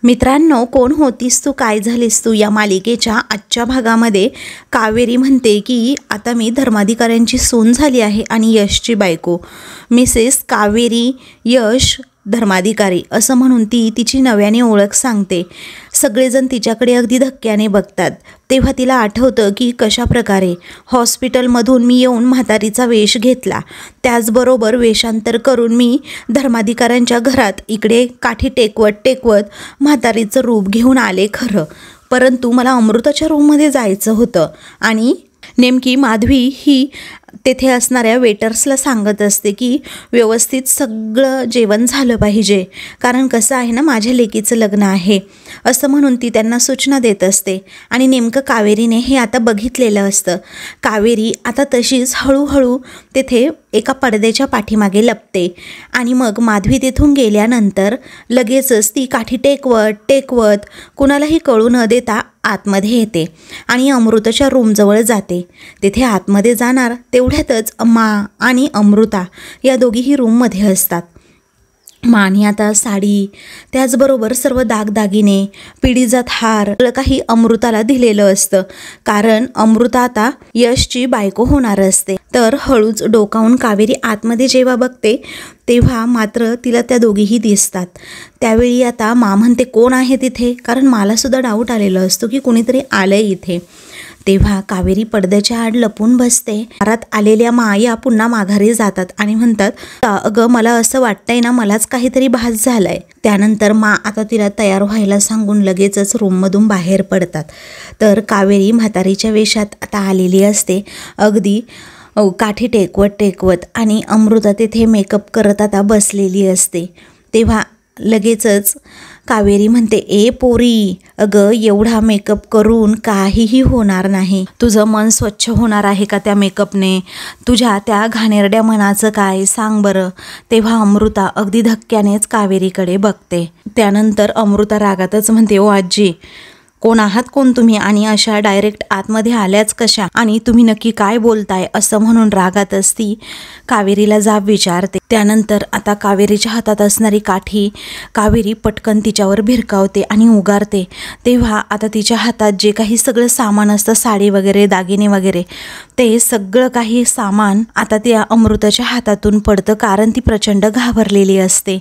मित्रांनो, कोण होतीस तू काय झालीस तू या मालिकेच्या आजच्या भागामध्ये कावेरी म्हणते की आता मी धर्माधिकाऱ्यांची सून झाली आहे आणि यशची बायको मिसेस कावेरी यश धर्माधिकारी असं म्हणून ती तिची नव्याने ओळख सांगते। सगळेजण तिच्याकडे अगदी धक्क्याने बघतात। तेव्हा तिला आठवतं की कशा प्रकारे हॉस्पिटलमधून मी येऊन म्हातारीचा वेश घेतला, त्याचबरोबर वेषांतर करून मी धर्माधिकाऱ्यांच्या घरात इकडे काठी टेकवत म्हातारीचं रूप घेऊन आले खरं, परंतु मला अमृताच्या रूममध्ये जायचं होतं आणि नेमकी माधवी ही तेथे असणाऱ्या वेटर्सला सांगत असते की व्यवस्थित सगळं जेवण झालं पाहिजे, कारण कसं आहे ना, माझ्या लेकीचं लग्न आहे असं म्हणून ती त्यांना सूचना देत असते। आणि नेमकं कावेरीने हे आता बघितलेलं असतं। कावेरी आता तशीच हळूहळू तेथे एका पडद्याच्या पाठीमागे लपते आणि मग माधवी तेथून गेल्यानंतर लगेचच ती काठी टेकवत कुणालाही कळू न देता आतमध्ये येते आणि अमृताच्या रूमजवळ जाते। तेथे आतमध्ये जाणार तेवढ्यातच मा आणि अमृता या दोघीही रूममध्ये असतात। मानी आता साडी, त्याचबरोबर सर्व दागदागिने, पिढीजात हार सगळं काही अमृताला दिलेलं असतं, कारण अमृता आता यशची बायको होणार असते। तर हळूच डोकावून कावेरी आतमध्ये जेव्हा बघते तेव्हा मात्र तिला त्या दोघीही दिसतात। त्यावेळी आता मा म्हणते कोण आहे तिथे, कारण मला सुद्धा डाऊट आलेला असतो की कुणीतरी आलंय इथे। तेव्हा कावेरी पडद्याच्या आड लपून बसते। दारात आलेल्या माया पुन्हा माघारी जातात आणि म्हणतात अगं मला असं वाटतंय ना, मलाच काहीतरी भास झालाय। त्यानंतर मा आता तिला तयार व्हायला सांगून लगेचच रूममधून बाहेर पडतात। तर कावेरी म्हातारीच्या वेशात आता आलेली असते, अगदी काठी टेकवत आणि अमृता तेथे मेकअप करत आता बसलेली असते। तेव्हा लगेचच कावेरी म्हणते ए पोरी, अगं एवढा मेकअप करून काहीही होणार नाही, तुझं मन स्वच्छ होणार आहे का त्या मेकअपने? तुझ्या त्या घाणेरड्या मनाचं काय सांग बरं। तेव्हा अमृता अगदी धक्क्यानेच कावेरीकडे बघते। त्यानंतर अमृता रागातच म्हणते ओ आजी, कोण आहात कोण तुम्ही आणि अशा डायरेक्ट आतमध्ये आल्याच कशा, आणि तुम्ही नक्की काय बोलताय असं म्हणून रागात असती कावेरीला जाब विचारते। त्यानंतर आता कावेरीच्या हातात असणारी काठी कावेरी पटकन तिच्यावर भिरकावते आणि उगारते। तेव्हा आता तिच्या हातात जे काही सगळं सामान असतं, साडी वगैरे दागिने वगैरे, ते सगळं काही सामान आता त्या अमृताच्या हातातून पडतं, कारण ती प्रचंड घाबरलेली असते।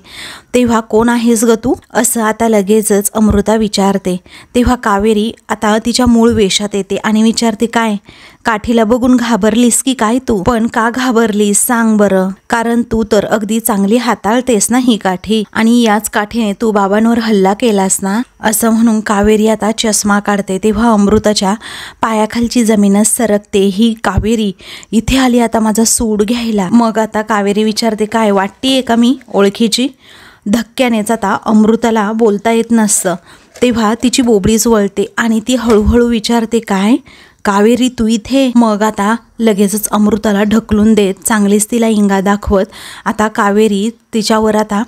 तेव्हा कोण आहेस ग तू असं आता लगेचच अमृता विचारते। तेव्हा कावेरी आता तिच्या मूळ वेशात येते आणि विचारते काय, काठीला बघून घाबरलीस की काय तू? पण का घाबरलीस सांग बरं, कारण तू तर अगदी चांगली हाताळतेस ना ही काठी, आणि याच काठीने तू बाबांवर हल्ला केलास ना असं म्हणून कावेरी आता चष्मा काढते। तेव्हा अमृताच्या पायाखालची जमीनच सरकते। ही कावेरी इथे आली आता माझा सूड घ्यायला। मग आता कावेरी विचारते काय वाटतीये का मी ओळखीची? धक्क्यानेच आता अमृताला बोलता येत नसतं। तेव्हा तिची बोबडीच वळते आणि ती हळूहळू विचारते काय कावेरी तू इथे? मग आता लगेचच अमृताला ढकलून देत चांगलीच तिला इंगा दाखवत आता कावेरी तिच्यावर आता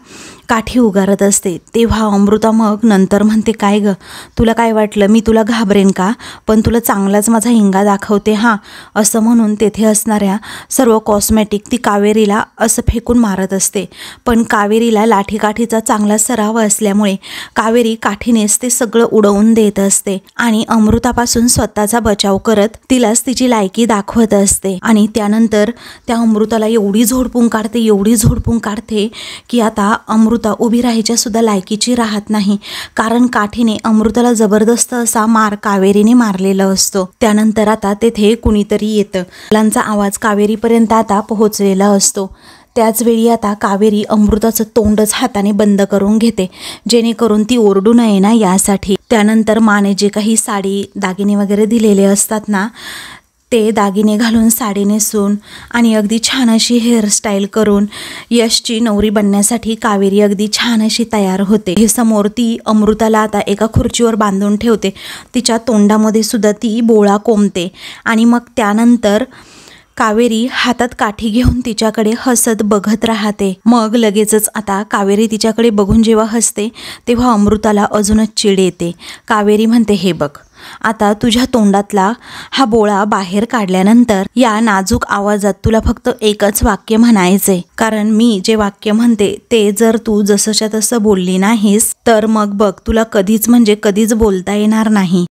काठी उगारत असते। तेव्हा अमृता मग नंतर म्हणते काय ग, तुला काय वाटलं मी तुला घाबरेन का? पण तुला चांगलाच माझा इंगा दाखवते हां असं म्हणून तेथे असणाऱ्या सर्व कॉस्मेटिक ती कावेरीला असं फेकून मारत असते। पण कावेरीला लाठीकाठीचा चांगला सराव असल्यामुळे कावेरी काठीनेच ते सगळं उडवून देत असते आणि अमृतापासून स्वतःचा बचाव करत तिलाच तिची लायकी दाखवत असते। आणि त्यानंतर त्या अमृताला एवढी झोडपून काढते की आता अमृता उभी राहायच्या सुद्धा लायकीची राहत नाही, कारण काठीने अमृताला जबरदस्त असा मार कावेरीने मारलेला असतो। त्यानंतर आता तेथे कुणीतरी येतं, मुलांचा आवाज कावेरीपर्यंत आता पोहोचलेला असतो। त्याचवेळी आता कावेरी अमृताचं तोंडच हाताने बंद करून घेते, जेणेकरून ती ओरडू नये ना यासाठी। त्यानंतर माने जे काही साडी दागिने वगैरे दिलेले असतात ना, ते दागिने घालून साडी नेसून आणि अगदी छान अशी हेअरस्टाईल करून यशची नवरी बनण्यासाठी कावेरी अगदी छान अशी तयार होते। हे समोर ती अमृताला आता एका खुर्चीवर बांधून ठेवते, तिच्या तोंडामध्ये सुद्धा ती बोळा कोंबते आणि मग त्यानंतर कावेरी हातात काठी घेऊन तिच्याकडे हसत बघत राहते। मग लगेचच आता कावेरी तिच्याकडे बघून जेव्हा हसते तेव्हा अमृताला अजूनच चिड येते। कावेरी म्हणते हे बघ, आता तुझ्या तोंडातला हा बोळा बाहेर काढल्यानंतर या नाजूक आवाजात तुला फक्त एकच वाक्य म्हणायचंय, कारण मी जे वाक्य म्हणते ते जर तू जसंच्या तसं बोलली नाहीस तर मग बघ तुला कधीच म्हणजे कधीच बोलता येणार नाही.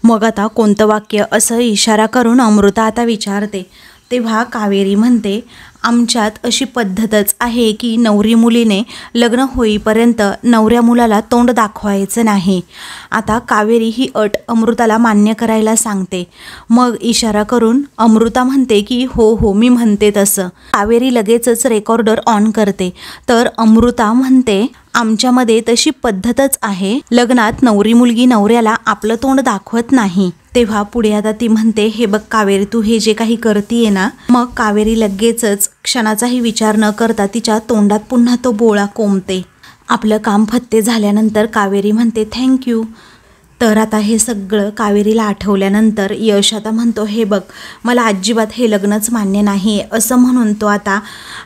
मग आता कोणतं वाक्य, असं इशारा करून अमृता आता विचारते. तेव्हा कावेरी म्हणते, आमच्यात अशी पद्धतच आहे की नवरी मुलीने लग्न होईपर्यंत नवऱ्या मुलाला तोंड दाखवायचं नाही. आता कावेरी ही अट अमृताला मान्य करायला सांगते. मग इशारा करून अमृता म्हणते की हो हो मी म्हणते तसं. कावेरी लगेचच रेकॉर्डर ऑन करते. तर अमृता म्हणते, आमच्यामध्ये तशी पद्धतच आहे, लग्नात नवरी मुलगी नवऱ्याला आपलं तोंड दाखवत नाही. तेव्हा पुढे आता ती म्हणते, हे बघ कावेरी तू हे जे काही करतीये ना. मग कावेरी लगेचच क्षणाचाही विचार न करता तिच्या तोंडात पुन्हा तो बोळा कोंबते. आपलं काम फत्ते झाल्यानंतर कावेरी म्हणते थँक्यू. तर आता हे सगळं कावेरीला आठवल्यानंतर यश आता म्हणतो, हे बघ मला अजिबात हे लग्नच मान्य नाही असं म्हणून तो आता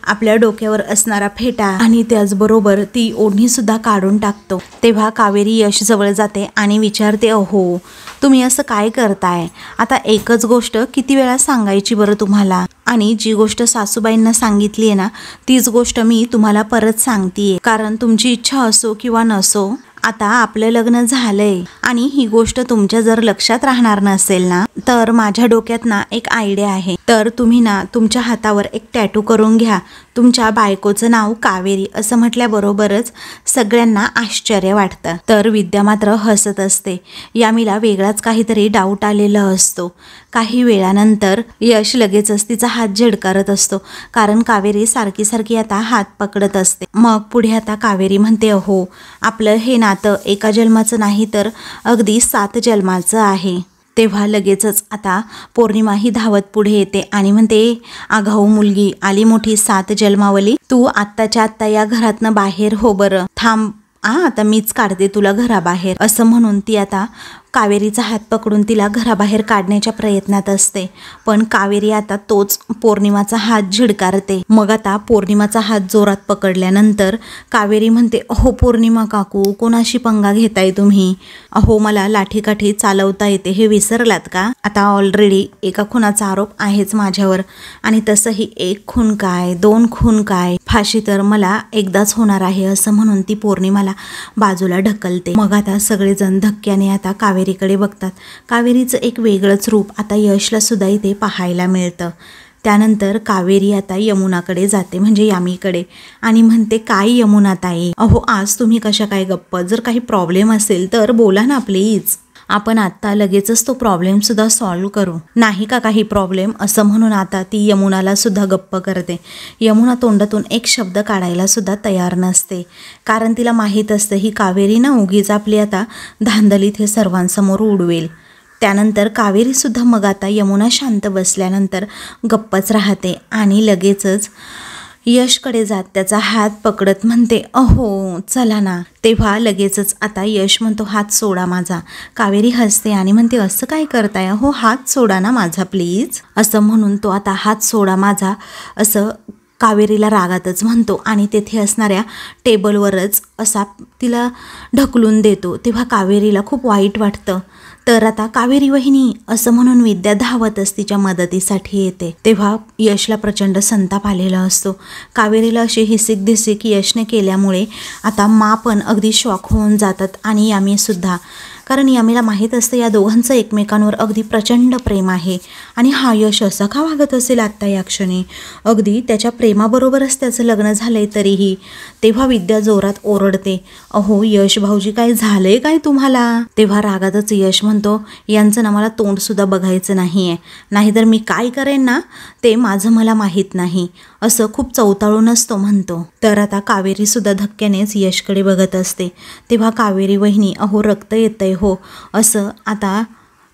आपल्या डोक्यावर असणारा फेटा आणि त्याचबरोबर ती ओढणीसुद्धा काढून टाकतो. तेव्हा कावेरी यश जवळ जाते आणि विचारते, अहो तुम्ही असं काय करताय? आता एकच गोष्ट किती वेळा सांगायची बरं तुम्हाला? आणि जी गोष्ट सासूबाईंना सांगितली आहे ना तीच गोष्ट मी तुम्हाला परत सांगतेय, कारण तुमची इच्छा असो किंवा नसो आता आपलं लग्न झालंय आणि ही गोष्ट तुमच्या जर लक्षात राहणार नसेल ना तर माझ्या डोक्यात ना एक आयडिया आहे. तर तुम्ही ना तुमच्या हातावर एक टॅटू करून घ्या, तुमच्या बायकोचं नाव कावेरी असं म्हटल्याबरोबरच सगळ्यांना आश्चर्य वाटतं. तर विद्या मात्र हसत असते. यामीला वेगळाच काहीतरी डाऊट आलेला असतो. काही वेळानंतर यश लगेचच तिचा हात झिडकारत असतो, कारण कावेरी सारखी सारखी आता हात पकडत असते. मग पुढे आता कावेरी म्हणते, अहो आपलं हे नातं एका जन्माचं नाही तर अगदी 7 जन्माचं आहे. तेव्हा लगेचच आता पौर्णिमा ही धावत पुढे येते आणि म्हणते, आगाऊ मुलगी आली मोठी 7 जन्मावली, तू आत्ताच्या आत्ता या घरातनं बाहेर हो बरं, थांब आता मीच काढते तुला घराबाहेर असं म्हणून ती आता कावेरीचा हात पकडून तिला घराबाहेर काढण्याच्या प्रयत्नात असते. पण कावेरी आता तोच पौर्णिमाचा हात झिडकारते. मग आता पौर्णिमाचा हात जोरात पकडल्यानंतर कावेरी म्हणते, अहो पौर्णिमा काकू कोणाशी पंगा घेताय तुम्ही? अहो मला लाठीकाठी चालवता येते हे विसरलात का? आता ऑलरेडी एका खुनाचा आरोप आहेच माझ्यावर आणि तसंही 1 खून काय 2 खून काय, फाशी तर मला एकदाच होणार आहे असं म्हणून ती पौर्णिमाला बाजूला ढकलते. मग आता सगळेजण धक्क्याने आता कावेरीकडे बघतात. कावेरीचं एक वेगळंच रूप आता यशला सुद्धा इथे पाहायला मिळतं. त्यानंतर कावेरी आता यमुनाकडे जाते, म्हणजे यामीकडे, आणि म्हणते, काय यमुना ताई, अहो आज तुम्ही कशा काय गप्प? जर काही प्रॉब्लेम असेल तर बोला ना प्लीज, आपण आत्ता लगेचच तो प्रॉब्लेम सुद्धा सॉल्व्ह करू. नाही का काही प्रॉब्लेम असं म्हणून आता ती यमुनाला सुद्धा गप्प करते. यमुना तोंडातून एक शब्द काढायला सुद्धा तयार नसते, कारण तिला माहीत असतं ही कावेरी ना उगीच आपली आता धांदलीत हे सर्वांसमोर उडवेल. त्यानंतर कावेरीसुद्धा मग आता यमुना शांत बसल्यानंतर गप्पच राहते आणि लगेचच यशकडे जात त्याचा हात पकडत म्हणते, अहो चला ना. तेव्हा लगेचच आता यश म्हणतो, हात सोडा माझा. कावेरी हसते आणि म्हणते, असं काय करताय? हो हात सोडा ना माझा प्लीज असं म्हणून तो आता हात सोडा माझा असं कावेरीला रागातच म्हणतो आणि तेथे असणाऱ्या टेबलवरच असा तिला ढकलून देतो. तेव्हा कावेरीला खूप वाईट वाटतं. तर आता कावेरी वहिनी असं म्हणून विद्या धावतच तिच्या मदतीसाठी येते. तेव्हा यशला प्रचंड संताप आलेला असतो. कावेरीला अशी हिसिक दिसिक यशने केल्यामुळे आता मा पण अगदी शॉक होऊन जातात आणि यामी सुद्धा, कारण यामीला माहीत असतं या दोघांचं एकमेकांवर अगदी प्रचंड प्रेम आहे आणि हा यश असा का वागत असेल आत्ता या क्षणी, अगदी त्याच्या प्रेमाबरोबरच त्याचं लग्न झालंय तरीही. तेव्हा विद्या जोरात ओरडते, अहो यश भाऊजी काय झालंय काय तुम्हाला? तेव्हा रागातच यश म्हणतो, यांचं ना मला तोंडसुद्धा बघायचं नाही आहे, नाहीतर मी काय करेन ना ते माझं मला माहीत नाही असं खूप चवताळूनच तो म्हणतो. तर आता कावेरीसुद्धा धक्क्यानेच यशकडे बघत असते. तेव्हा कावेरी वहिनी अहो रक्त येतंय हो असं आता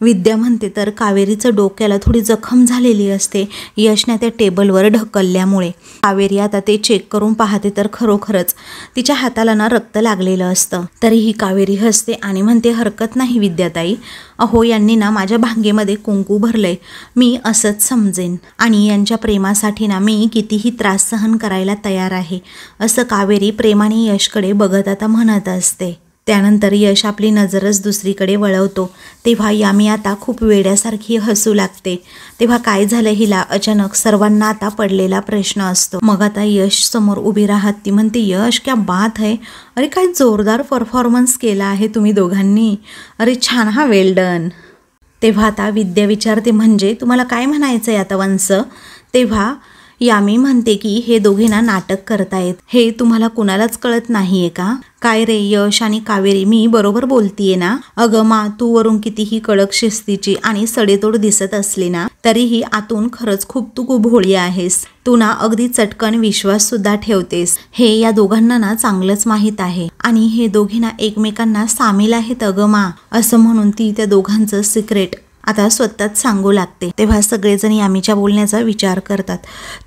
विद्या म्हणते. तर कावेरीचं डोक्याला थोडी जखम झालेली असते यशने त्या टेबलवर ढकलल्यामुळे. कावेरी आता ते चेक करून पाहते तर खरोखरच तिच्या हाताला ना रक्त लागलेलं असतं. तरीही कावेरी हसते आणि म्हणते, हरकत नाही विद्याताई, अहो यांनी ना माझ्या भांगेमध्ये कुंकू भरलंय, मी असंच समजेन आणि यांच्या प्रेमासाठी ना मी कितीही त्रास सहन करायला तयार आहे असं कावेरी प्रेमाने यशकडे बघत आता म्हणत असते. त्यानंतर यश आपली नजरच दुसरीकडे वळवतो तेव्हा यामी आता खूप वेड्यासारखी हसू लागते. तेव्हा काय झालं हिला अचानक सर्वांना आता पडलेला प्रश्न असतो. मग आता यश समोर उभी राहत ती म्हणते, यश क्या बात है, अरे काय जोरदार परफॉर्मन्स केला आहे तुम्ही दोघांनी, अरे छान हा, वेल डन. तेव्हा आता विद्या विचारते, म्हणजे तुम्हाला काय म्हणायचं आहे आता वंस. तेव्हा यामी म्हणते की हे दोघे ना नाटक करतायत, हे तुम्हाला कुणालाच कळत नाहीये का. काय रे यश आणि कावेरी, मी बरोबर बोलतीये ना. अगं मा, तू वरून कितीही कडक शिस्तीची आणि सडेतोड दिसत असली ना तरीही आतून खरंच खूप भोळी आहेस. तू ना अगदी चटकन विश्वास सुद्धा ठेवतेस, हे या दोघांना ना चांगलंच माहीत आहे. आणि हे दोघे ना एकमेकांना सामील आहेत अगं मा, असं म्हणून ती त्या दोघांचं सिक्रेट आता स्वतःच सांगू लागते. तेव्हा सगळेजण यामीच्या बोलण्याचा विचार करतात.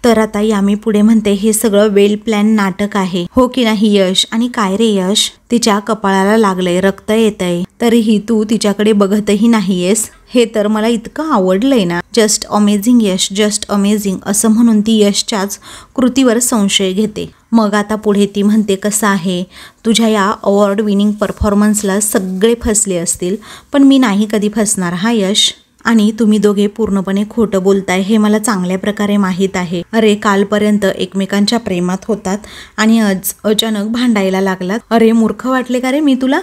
तर आता यामी पुढे म्हणते, हे सगळं वेल प्लॅन नाटक आहे, हो की नाही यश. आणि काय रे यश, तिच्या कपाळाला लागलंय, रक्त येतंय, तरीही तू तिच्याकडे बघतही नाहीयेस, हे तर मला इतकं आवडलंय ना. जस्ट अमेझिंग यश, जस्ट अमेझिंग, असं म्हणून ती यशच्याच कृतीवर संशय घेते. मग आता पुढे ती म्हणते, कसं आहे, तुझ्या या अवॉर्ड विनिंग परफॉर्मन्सला सगळे फसले असतील, पण मी नाही कधी फसणार हा यश. आणि तुम्ही दोघे पूर्णपणे खोटं बोलताय हे मला चांगल्या प्रकारे माहीत आहे. अरे कालपर्यंत एकमेकांच्या प्रेमात होतात आणि आज अचानक भांडायला लागलात. अरे मूर्ख वाटले का रे मी तुला,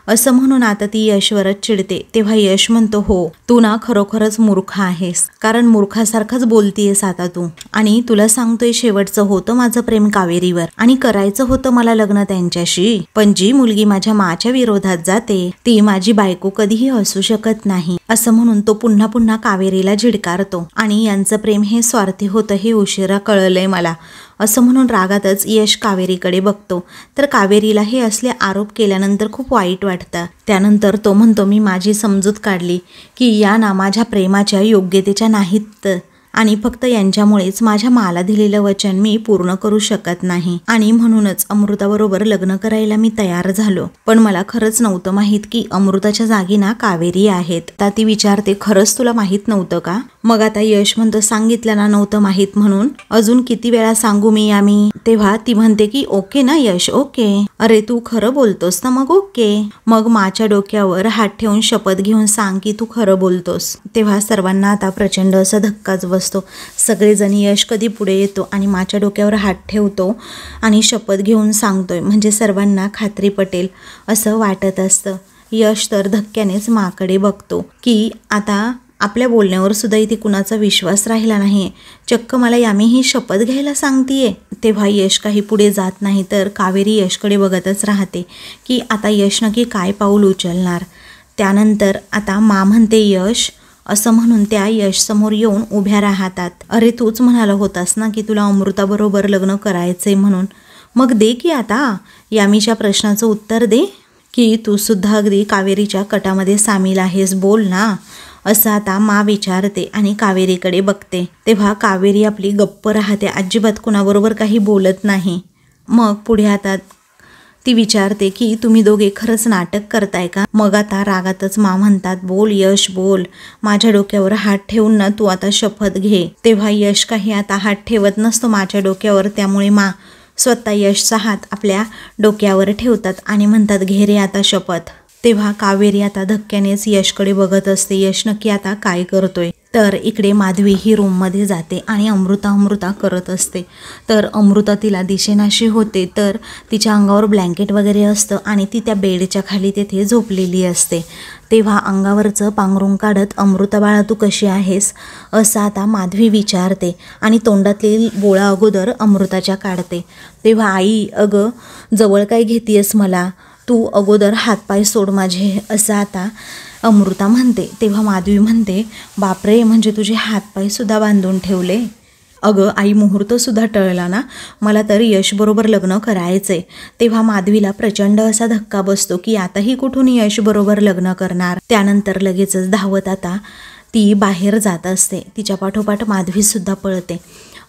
असं म्हणून आता ती यशवरच चिडते. तेव्हा यश म्हणतो, हो तू ना खरोखरच मूर्ख आहेस, कारण मूर्खासारखाच बोलतीयस आता तू. आणि तुला सांगतोय, शेवटचं होतं माझं प्रेम कावेरीवर आणि करायचं होतं मला लग्न त्यांच्याशी, पण जी मुलगी माझ्या माच्या विरोधात जाते ती माझी बायको कधीही असू शकत नाही, असं म्हणून तो पुन्हा पुन्हा कावेरीला झिडकारतो. आणि यांचं प्रेम हे स्वार्थी होतं हे उशिरा कळलंय मला, असं म्हणून रागातच यश कावेरीकडे बघतो. तर कावेरीला हे असले आरोप केल्यानंतर खूप वाईट वाटतं. त्यानंतर तो म्हणतो, मी माझी समजूत काढली की या ना माझ्या प्रेमाच्या योग्यतेच्या नाहीत आणि फक्त यांच्यामुळेच माझ्या माला दिलेलं वचन मी पूर्ण करू शकत नाही आणि म्हणूनच अमृताबरोबर लग्न करायला मी तयार झालो. पण मला खरंच नव्हतं माहीत की अमृताच्या जागी ना कावेरी आहेत. आता ती विचारते, खरंच तुला माहीत नव्हतं का. मग आता यश म्हणतो, सांगितलं ना नव्हतं माहीत म्हणून, अजून किती वेळा सांगू मी यामी. तेव्हा ती म्हणते की ओके ना यश, ओके. अरे तू खरं बोलतोस ना, मग ओके. मग माच्या डोक्यावर हात ठेवून शपथ घेऊन सांग की तू खरं बोलतोस. तेव्हा सर्वांना आता प्रचंड असा धक्काच बसतो. सगळेजण यश कधी पुढे येतो आणि माच्या डोक्यावर हात ठेवतो आणि शपथ घेऊन सांगतोय, म्हणजे सर्वांना खात्री पटेल असं वाटत असतं. यश तर धक्क्यानेच माकडे बघतो की आता आपल्या बोलण्यावर सुद्धा इथे कुणाचा विश्वास राहिला नाही, चक्क मला यामी ही शपथ घ्यायला सांगतीये. तेव्हा यश काही पुढे जात नाही, तर कावेरी यशकडे बघतच राहते की आता यश नक्की काय पाऊल उचलणार. त्यानंतर आता मा म्हणते, यश, असं म्हणून त्या यश समोर येऊन उभ्या राहतात. अरे तूच म्हणाला होतास ना की तुला अमृताबरोबर लग्न करायचंय म्हणून, मग दे की आता यामीच्या प्रश्नाचं उत्तर दे की तू सुद्धा अगदी कावेरीच्या कटामध्ये सामील आहेस, बोल ना, असं आता मा विचारते आणि कावेरीकडे बघते. तेव्हा कावेरी आपली गप्प राहते, अजिबात कुणाबरोबर काही बोलत नाही. मग पुढे आता ती विचारते की तुम्ही दोघे खरंच नाटक करताय का. मग आता रागातच मा म्हणतात, बोल यश बोल, माझ्या डोक्यावर हात ठेवून ना तू आता शपथ घे. तेव्हा यश काही आता हात ठेवत नसतो माझ्या डोक्यावर, त्यामुळे मा स्वतः यशचा हात आपल्या डोक्यावर ठेवतात आणि म्हणतात, घे रे आता शपथ. तेव्हा कावेरी आता धक्क्यानेच यशकडे बघत असते, यश नक्की आता काय करतोय. तर इकडे माधवी ही रूममध्ये जाते आणि अमृता करत असते. तर अमृता तिला दिसेनाशी होते, तर तिच्या अंगावर ब्लँकेट वगैरे असतं आणि ती त्या बेडच्या खाली तेथे झोपलेली असते. तेव्हा अंगावरचं पांघरूण काढत, अमृता बाळा तू कशी आहेस, असं आता माधवी विचारते आणि तोंडातील बोळा अगोदर अमृताच्या काढते. तेव्हा आई, अगं जवळ काय घेतीयस मला, तू अगोदर हातपाय सोड माझे, असं आता अमृता म्हणते. तेव्हा माधवी म्हणते, बापरे, म्हणजे तुझे हातपायसुद्धा बांधून ठेवले. अगं आई, मुहूर्तसुद्धा टळला ना, मला तर यशबरोबर लग्न करायचंय. तेव्हा माधवीला प्रचंड असा धक्का बसतो की आताही कुठून यशबरोबर लग्न करणार. त्यानंतर लगेचच धावत आता ती बाहेर जात असते. तिच्या पाठोपाठ माधवीसुद्धा पळते.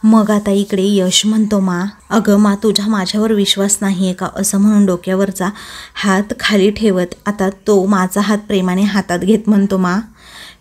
मग आता इकडे यश म्हणतो, मा, अगं मा, तुझा माझ्यावर विश्वास नाही आहे का, असं म्हणून डोक्यावरचा हात खाली ठेवत आता तो माझा हात प्रेमाने हातात घेत म्हणतो, मा,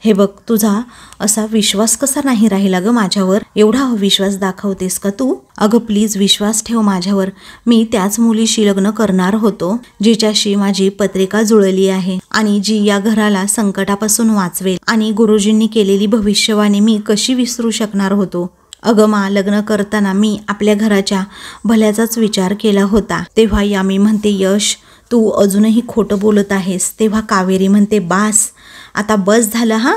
हे बघ, तुझा असा विश्वास कसा नाही राहिला ग माझ्यावर? एवढा अविश्वास दाखवतेस का तू? अगं प्लीज विश्वास ठेव माझ्यावर. मी त्याच मुलीशी लग्न करणार होतो जिच्याशी माझी पत्रिका जुळली आहे आणि जी या घराला संकटापासून वाचवेल. आणि गुरुजींनी केलेली भविष्यवाणी मी कशी विसरू शकणार होतो? अगं मा, लग्न करताना मी आपल्या घराच्या भल्याचाच विचार केला होता. तेव्हा यामी म्हणते, यश तू अजूनही खोटं बोलत आहेस. तेव्हा कावेरी म्हणते, बास, आता बस झालं हा.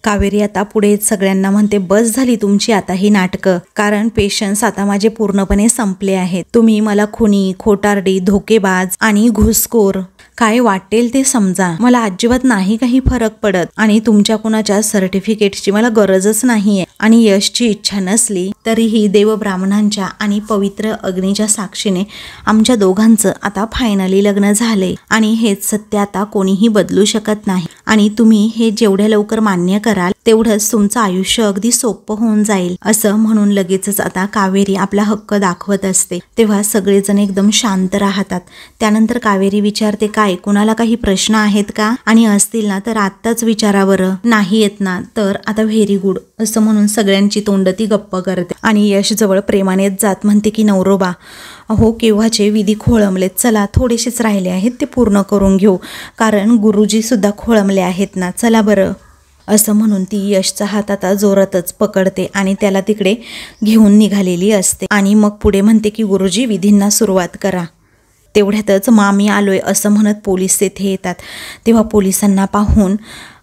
कावेरी आता पुढे सगळ्यांना म्हणते, बस झाली तुमची आता ही नाटकं, कारण पेशन्स आता माझे पूर्णपणे संपले आहेत. तुम्ही मला खुनी, खोटारडी, धोकेबाज आणि घुसखोर काय वाटेल ते समजा, मला अजिबात नाही काही फरक पडत. आणि तुमच्या कुणाच्या सर्टिफिकेटची मला गरजच नाहीये. आणि यशची इच्छा नसली तरीही देवब्राह्मणांच्या आणि पवित्र अग्नीच्या साक्षीने आमच्या दोघांचं आता फायनली लग्न झालंय आणि हेच सत्य आता कोणीही बदलू शकत नाही. आणि तुम्ही हे जेवढ्या लवकर मान्य कराल तेवढंच तुमचं आयुष्य अगदी सोपं होऊन जाईल. असं म्हणून लगेचच आता कावेरी आपला हक्क दाखवत असते. तेव्हा सगळेजण एकदम शांत राहतात. त्यानंतर कावेरी विचारते, काय कुणाला काही प्रश्न आहेत का? आणि असतील ना तर आत्ताच विचारा बरं. नाही येत ना तर आता व्हेरी गुड असं म्हणून सगळ्यांची तोंड ती गप्प करते. आणि यश जवळ प्रेमानेच जात म्हणते की नवरोबा, अहो केव्हाचे विधी खोळंबलेत, चला थोडेसेच राहिले आहेत ते पूर्ण करून घेऊ, कारण गुरुजी सुद्धा खोळंबले आहेत ना, चला बरं. असं म्हणून ती यशचा हात आता जोरातच पकडते आणि त्याला तिकडे घेऊन निघालेली असते. आणि मग पुढे म्हणते की गुरुजी विधींना सुरुवात करा. तेवढ्यातच मी आलोय असं म्हणत पोलीस तेथे येतात. तेव्हा पोलिसांना पाहून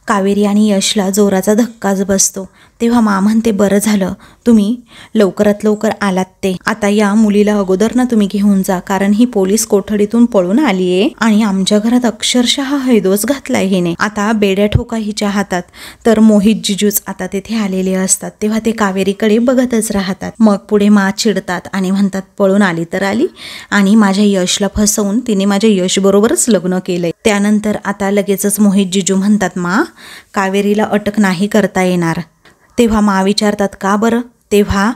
कावेरी आणि यशला जोराचा धक्काच बसतो. तेव्हा म्हणते, बरं झालं तुम्ही लवकरात लवकर आलात ते. आता या मुलीला अगोदर ना तुम्ही घेऊन जा, कारण ही पोलीस कोठडीतून पळून आलीये आणि आमच्या घरात अक्षरशः हैदोस घातलाय हिने. आता बेड्या ठोका हिच्या हातात. तर मोहित जिजूच आता तेथे आलेले असतात. तेव्हा ते कावेरीकडे बघतच राहतात. मग पुढे चिडतात आणि म्हणतात, पळून आली तर आली आणि माझ्या यशला फसवून तिने माझ्या यश बरोबरच लग्न केलंय. त्यानंतर आता लगेचच मोहित जिजू म्हणतात, कावेरीला अटक नाही करता येणार. तेव्हा विचारतात, का बरं? तेव्हा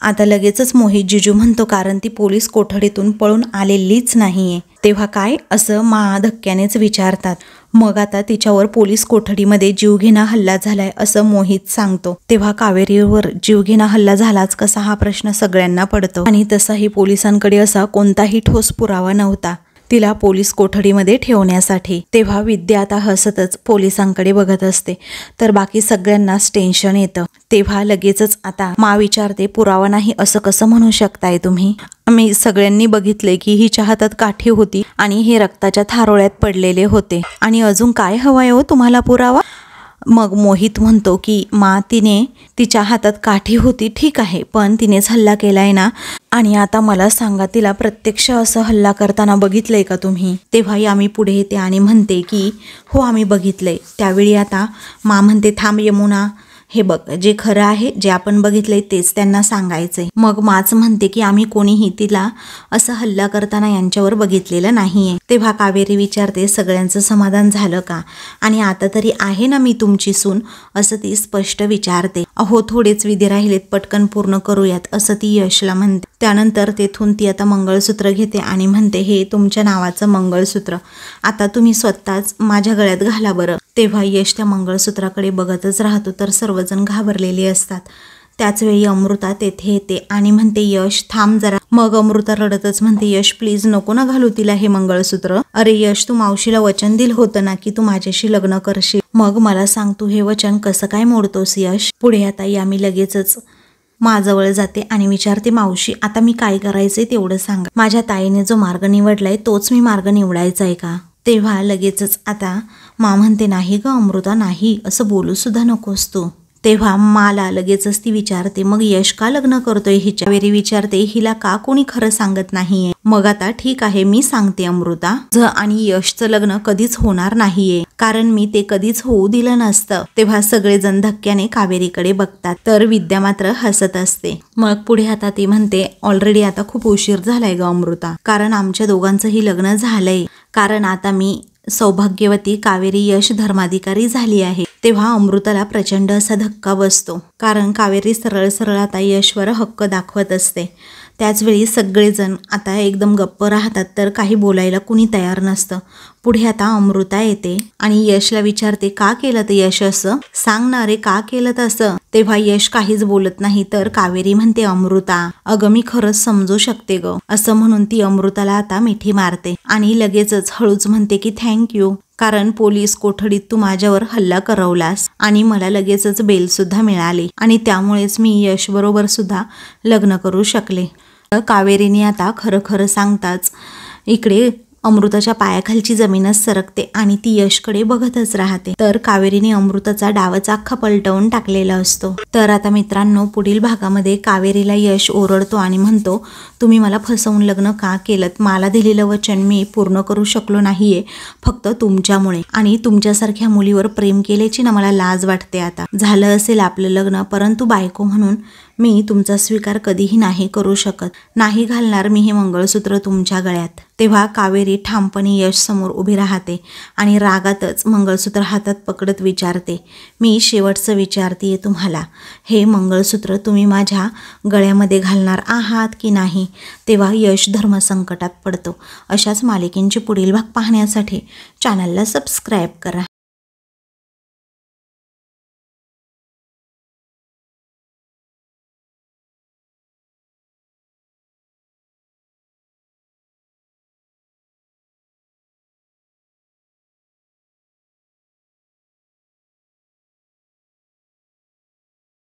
आता लगेचच मोहित जिजू म्हणतो, कारण ती पोलीस कोठडीतून पळून आलेलीच नाहीये. तेव्हा काय असं धक्क्यानेच विचारतात. मग आता तिच्यावर पोलीस कोठडीमध्ये जीवघेणा हल्ला झालाय असं मोहित सांगतो. तेव्हा कावेरीवर जीवघेणा हल्ला झालाच कसा हा प्रश्न सगळ्यांना पडतो. आणि तसाही पोलिसांकडे असा कोणताही ठोस पुरावा नव्हता तिला पोलीस कोठडीमध्ये ठेवण्यासाठी. तेव्हा विद्या आता हसतच पोलिसांकडे बघत असते. तर बाकी सगळ्यांनाच टेन्शन येतं. तेव्हा लगेचच आता विचारते, पुरावा नाही असं कसं म्हणू शकताय तुम्ही? आम्ही सगळ्यांनी बघितले की हिच्या हातात काठी होती आणि हे रक्ताच्या थारोळ्यात पडलेले होते. आणि अजून काय हवाय हो तुम्हाला पुरावा? मग मोहित म्हणतो की तिने तिच्या हातात काठी होती ठीक आहे, पण तिनेच हल्ला केलाय ना. आणि आता मला सांगा, तिला प्रत्यक्ष असं हल्ला करताना बघितलंय का तुम्ही? तेव्हा आम्ही पुढे येते आणि म्हणते की हो आम्ही बघितलंय. त्यावेळी आता म्हणते, थांब यमुना, हे बघ जे खरं आहे जे आपण बघितलंय तेच त्यांना सांगायचंय. मग म्हणते की आम्ही कोणीही तिला असं हल्ला करताना यांच्यावर बघितलेलं नाहीये. तेव्हा कावेरी विचारते, सगळ्यांचं समाधान झालं का? आणि आता तरी आहे ना मी तुमची सून असं ती स्पष्ट विचारते. अहो थोडेच विधी राहिलेत, पटकन पूर्ण करूयात असं ती यशला म्हणते. त्यानंतर तेथून ती आता मंगळसूत्र घेते आणि म्हणते, हे तुमच्या नावाचं मंगळसूत्र आता तुम्ही स्वतःच माझ्या गळ्यात घाला बरं. तेव्हा यश त्या मंगळसूत्राकडे बघतच राहतो. तर सर्वजण घाबरलेले असतात. त्याच वेळी अमृता तेथे येते आणि म्हणते, यश थांब जरा. मग अमृता रडतच म्हणते, यश प्लीज नको ना घालू तिला हे मंगळसूत्र. अरे यश, तू मावशीला वचन दिलं होतं ना की तू माझ्याशी लग्न करशील. मग मला सांग, तू हे वचन कसं काय मोडतोस यश? पुढे आता यामी लगेचच जवळ जाते आणि विचारते, मावशी आता मी काय करायचंय तेवढं सांगा. माझ्या ताईने जो मार्ग निवडलाय तोच मी मार्ग निवडायचा आहे का? तेव्हा लगेचच आता म्हणते, नाही ग अमृता नाही, असं बोलू सुद्धा नकोस तू. तेव्हा मला लगेचच ती विचारते, मग यश का लग्न करतोय हिच्या? वेरी विचारते, हिला का कोणी खरं सांगत नाहीये? मग आता ठीक आहे मी सांगते अमृता, आणि यशचं लग्न कधीच होणार नाहीये, कारण मी ते कधीच होऊ दिलं नसतं. तेव्हा सगळेजण धक्क्याने कावेरीकडे बघतात. तर विद्या मात्र हसत असते. मग पुढे आता ती म्हणते, ऑलरेडी आता खूप उशीर झालाय ग अमृता, कारण आमच्या दोघांचंही लग्न झालंय. कारण आता मी सौभाग्यवती कावेरी यश धर्माधिकारी झाली आहे. तेव्हा अमृताला प्रचंड असा धक्का बसतो, कारण कावेरी सरळ सरळ आता यशवर हक्क दाखवत असते. त्याचवेळी सगळेजण आता एकदम गप्प राहतात. तर काही बोलायला कुणी तयार नसतं. पुढे आता अमृता येते आणि यशला विचारते का केलं ते यश असं, सांग ना रे का केलं तसं. तेव्हा यश काहीच बोलत नाही तर कावेरी म्हणते अमृता अगं मी खरंच समजू शकते ग. असं म्हणून ती अमृताला आता मिठी मारते आणि लगेचच हळूच म्हणते की थँक्यू, कारण पोलीस कोठडीत तू माझ्यावर हल्ला करवलास आणि मला लगेचच बेल सुद्धा मिळाली आणि त्यामुळेच मी यश बरोबर सुद्धा लग्न करू शकले. कावेरीने आता खरं खरं सांगताच इकडे अमृताच्या पायाखालची जमीनच सरकते आणि ती यशकडे बघतच राहते. तर कावेरीने अमृताचा डावच अख्खा पलटवून टाकलेला असतो. तर आता मित्रांनो पुढील भागामध्ये कावेरीला यश ओरडतो आणि म्हणतो तुम्ही मला फसवून लग्न का केलं, मला दिलेलं वचन मी पूर्ण करू शकलो नाहीये फक्त तुमच्यामुळे आणि तुमच्यासारख्या मुलीवर प्रेम केल्याची ना मला लाज वाटते. आता झालं असेल आपलं लग्न परंतु बायको म्हणून मी तुमचा स्वीकार कधीही नाही करू शकत, नाही घालणार मी हे मंगळसूत्र तुमच्या गळ्यात. तेव्हा कावेरी ठामपणे यश समोर उभी राहते आणि रागातच मंगळसूत्र हातात पकडत विचारते मी शेवटचं विचारतेय तुम्हाला, हे मंगळसूत्र तुम्ही माझ्या गळ्यामध्ये घालणार आहात की नाही. तेव्हा यश धर्मसंकटात पडतो. अशाच मालिकेंचे पुढील भाग पाहण्यासाठी चॅनलला सबस्क्राईब करा.